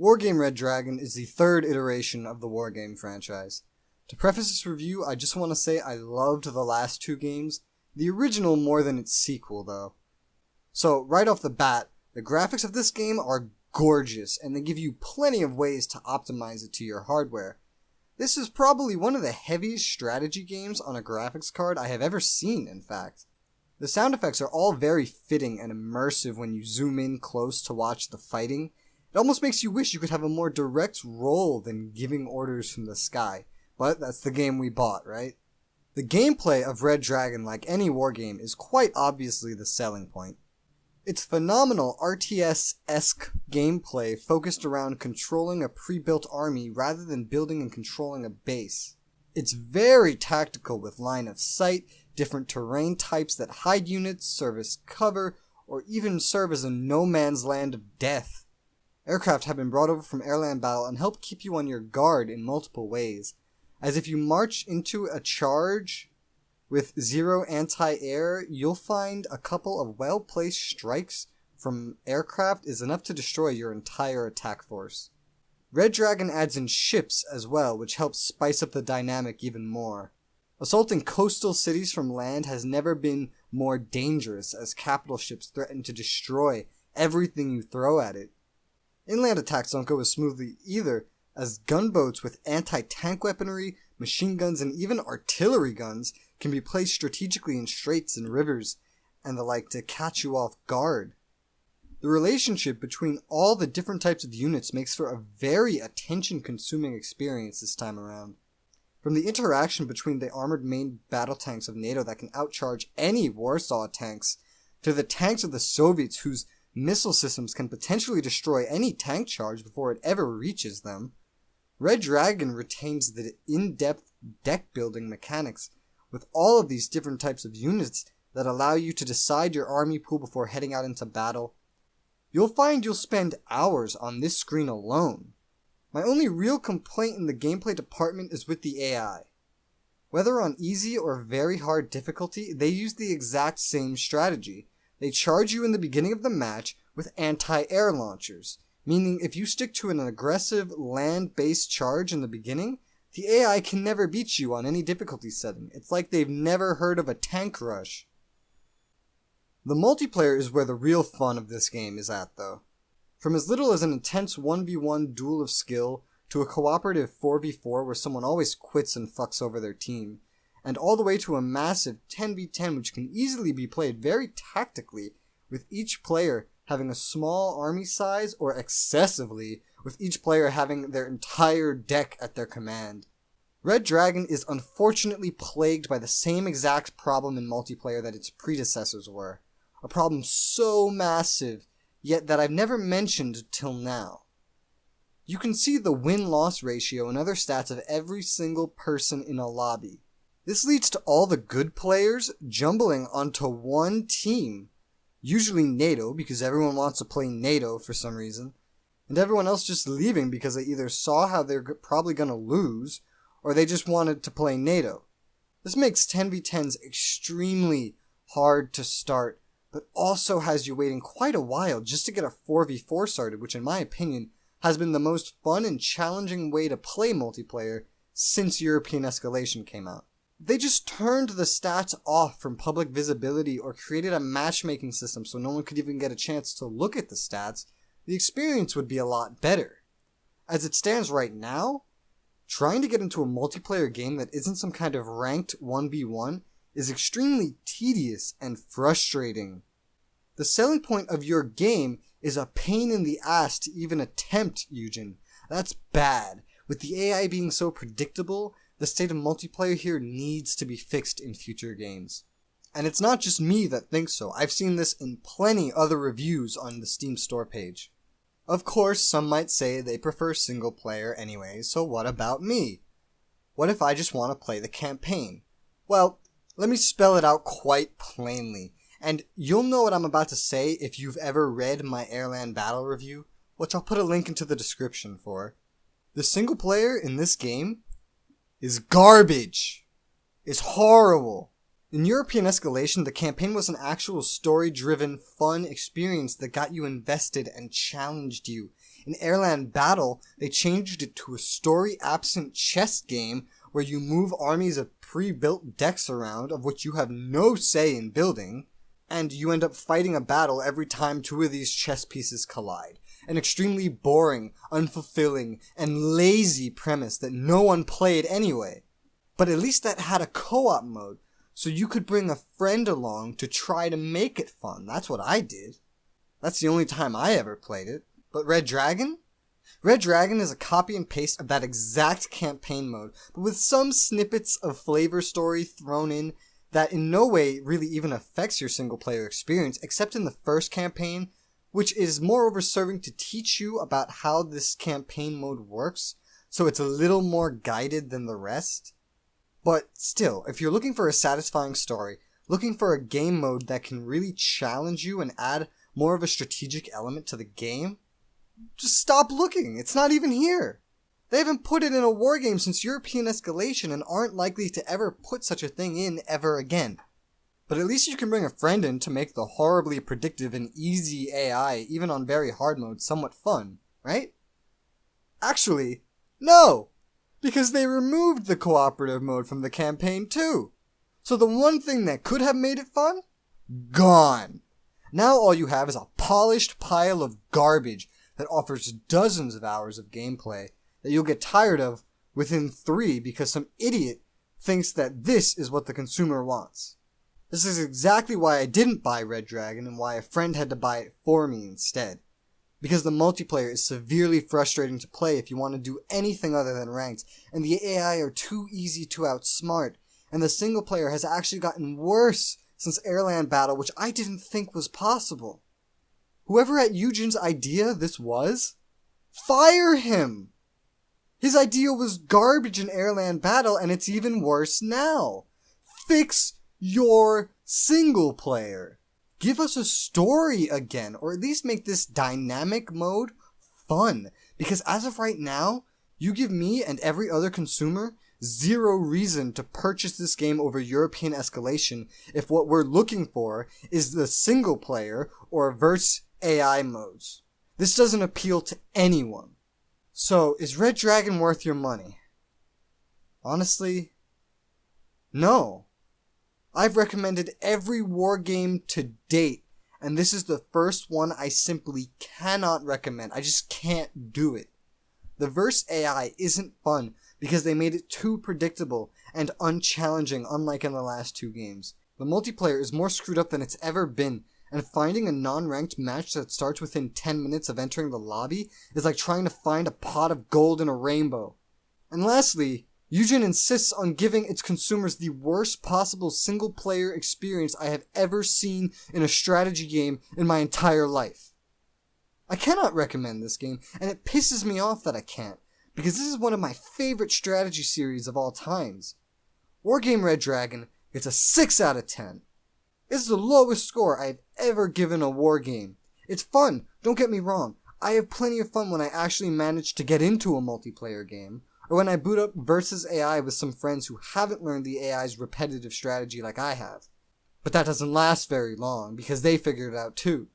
Wargame Red Dragon is the third iteration of the Wargame franchise. To preface this review, I just want to say I loved the last two games, the original more than its sequel though. So right off the bat, the graphics of this game are gorgeous and they give you plenty of ways to optimize it to your hardware. This is probably one of the heaviest strategy games on a graphics card I have ever seen, in fact. The sound effects are all very fitting and immersive when you zoom in close to watch the fighting. It almost makes you wish you could have a more direct role than giving orders from the sky. But that's the game we bought, right? The gameplay of Red Dragon, like any wargame, is quite obviously the selling point. It's phenomenal RTS-esque gameplay focused around controlling a pre-built army rather than building and controlling a base. It's very tactical with line of sight, different terrain types that hide units, serve as cover, or even serve as a no man's land of death. Aircraft have been brought over from airland battle and help keep you on your guard in multiple ways, as if you march into a charge with zero anti-air, you'll find a couple of well-placed strikes from aircraft is enough to destroy your entire attack force. Red Dragon adds in ships as well, which helps spice up the dynamic even more. Assaulting coastal cities from land has never been more dangerous, as capital ships threaten to destroy everything you throw at it. Inland attacks don't go as smoothly either, as gunboats with anti-tank weaponry, machine guns, and even artillery guns can be placed strategically in straits and rivers and the like to catch you off guard. The relationship between all the different types of units makes for a very attention-consuming experience this time around. From the interaction between the armored main battle tanks of NATO that can outcharge any Warsaw tanks, to the tanks of the Soviets whose missile systems can potentially destroy any tank charge before it ever reaches them, Red Dragon retains the in-depth deck-building mechanics with all of these different types of units that allow you to decide your army pool before heading out into battle. You'll find you'll spend hours on this screen alone. My only real complaint in the gameplay department is with the AI. Whether on easy or very hard difficulty, they use the exact same strategy. They charge you in the beginning of the match with anti-air launchers, meaning if you stick to an aggressive land-based charge in the beginning, the AI can never beat you on any difficulty setting. It's like they've never heard of a tank rush. The multiplayer is where the real fun of this game is at, though. From as little as an intense 1v1 duel of skill to a cooperative 4v4 where someone always quits and fucks over their team, and all the way to a massive 10v10 which can easily be played very tactically, with each player having a small army size or excessively, with each player having their entire deck at their command. Red Dragon is unfortunately plagued by the same exact problem in multiplayer that its predecessors were. A problem so massive, yet that I've never mentioned till now. You can see the win-loss ratio and other stats of every single person in a lobby. This leads to all the good players jumbling onto one team, usually NATO because everyone wants to play NATO for some reason, and everyone else just leaving because they either saw how they're probably going to lose, or they just wanted to play NATO. This makes 10v10s extremely hard to start, but also has you waiting quite a while just to get a 4v4 started, which in my opinion has been the most fun and challenging way to play multiplayer since European Escalation came out. If they just turned the stats off from public visibility or created a matchmaking system so no one could even get a chance to look at the stats, the experience would be a lot better. As it stands right now, trying to get into a multiplayer game that isn't some kind of ranked 1v1 is extremely tedious and frustrating. The selling point of your game is a pain in the ass to even attempt, Eugen. That's bad. With the AI being so predictable, the state of multiplayer here needs to be fixed in future games. And it's not just me that thinks so. I've seen this in plenty other reviews on the Steam store page. Of course, some might say they prefer single player anyway, so what about me? What if I just want to play the campaign? Well, let me spell it out quite plainly, and you'll know what I'm about to say if you've ever read my Airland Battle review, which I'll put a link into the description for. The single player in this game is garbage. It's horrible. In European Escalation, the campaign was an actual story-driven, fun experience that got you invested and challenged you. In Airland Battle, they changed it to a story-absent chess game where you move armies of pre-built decks around of which you have no say in building, and you end up fighting a battle every time two of these chess pieces collide. An extremely boring, unfulfilling, and lazy premise that no one played anyway. But at least that had a co-op mode, so you could bring a friend along to try to make it fun. That's what I did. That's the only time I ever played it. But Red Dragon? Red Dragon is a copy and paste of that exact campaign mode, but with some snippets of flavor story thrown in that in no way really even affects your single player experience, except in the first campaign, which is moreover serving to teach you about how this campaign mode works, so it's a little more guided than the rest. But still, if you're looking for a satisfying story, looking for a game mode that can really challenge you and add more of a strategic element to the game, just stop looking. It's not even here. They haven't put it in a wargame since European Escalation and aren't likely to ever put such a thing in ever again. But at least you can bring a friend in to make the horribly predictive and easy AI, even on very hard mode, somewhat fun, right? Actually, no! Because they removed the cooperative mode from the campaign too. So the one thing that could have made it fun? Gone! Now all you have is a polished pile of garbage that offers dozens of hours of gameplay that you'll get tired of within 3 because some idiot thinks that this is what the consumer wants. This is exactly why I didn't buy Red Dragon and why a friend had to buy it for me instead. Because the multiplayer is severely frustrating to play if you want to do anything other than ranked, and the AI are too easy to outsmart, and the single player has actually gotten worse since Airland Battle, which I didn't think was possible. Whoever at Eugen's idea this was, fire him! His idea was garbage in Airland Battle, and it's even worse now. Fix your single player. Give us a story again, or at least make this dynamic mode fun. Because as of right now, you give me and every other consumer zero reason to purchase this game over European Escalation if what we're looking for is the single player or verse AI modes. This doesn't appeal to anyone. So, is Red Dragon worth your money? Honestly, no. I've recommended every wargame to date, and this is the first one I simply cannot recommend. I just can't do it. The verse AI isn't fun because they made it too predictable and unchallenging, unlike in the last 2 games. The multiplayer is more screwed up than it's ever been, and finding a non-ranked match that starts within 10 minutes of entering the lobby is like trying to find a pot of gold in a rainbow. And lastly, Eugen insists on giving its consumers the worst possible single-player experience I have ever seen in a strategy game in my entire life. I cannot recommend this game, and it pisses me off that I can't, because this is one of my favorite strategy series of all times. Wargame Red Dragon gets a 6 out of 10. It's the lowest score I've ever given a wargame. It's fun, don't get me wrong. I have plenty of fun when I actually manage to get into a multiplayer game, or when I boot up Versus AI with some friends who haven't learned the AI's repetitive strategy like I have. But that doesn't last very long, because they figured it out too.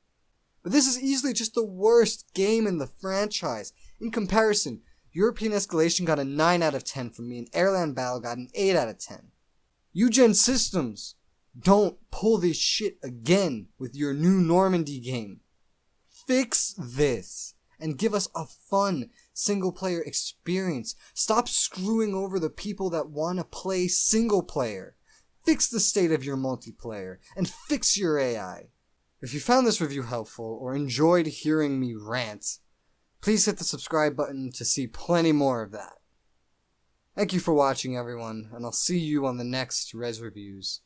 But this is easily just the worst game in the franchise. In comparison, European Escalation got a 9 out of 10 from me, and Airland Battle got an 8 out of 10. Eugen Systems, don't pull this shit again with your new Normandy game. Fix this, and give us a fun single-player experience. Stop screwing over the people that want to play single-player. Fix the state of your multiplayer, and fix your AI. If you found this review helpful, or enjoyed hearing me rant, please hit the subscribe button to see plenty more of that. Thank you for watching, everyone, and I'll see you on the next Res Reviews.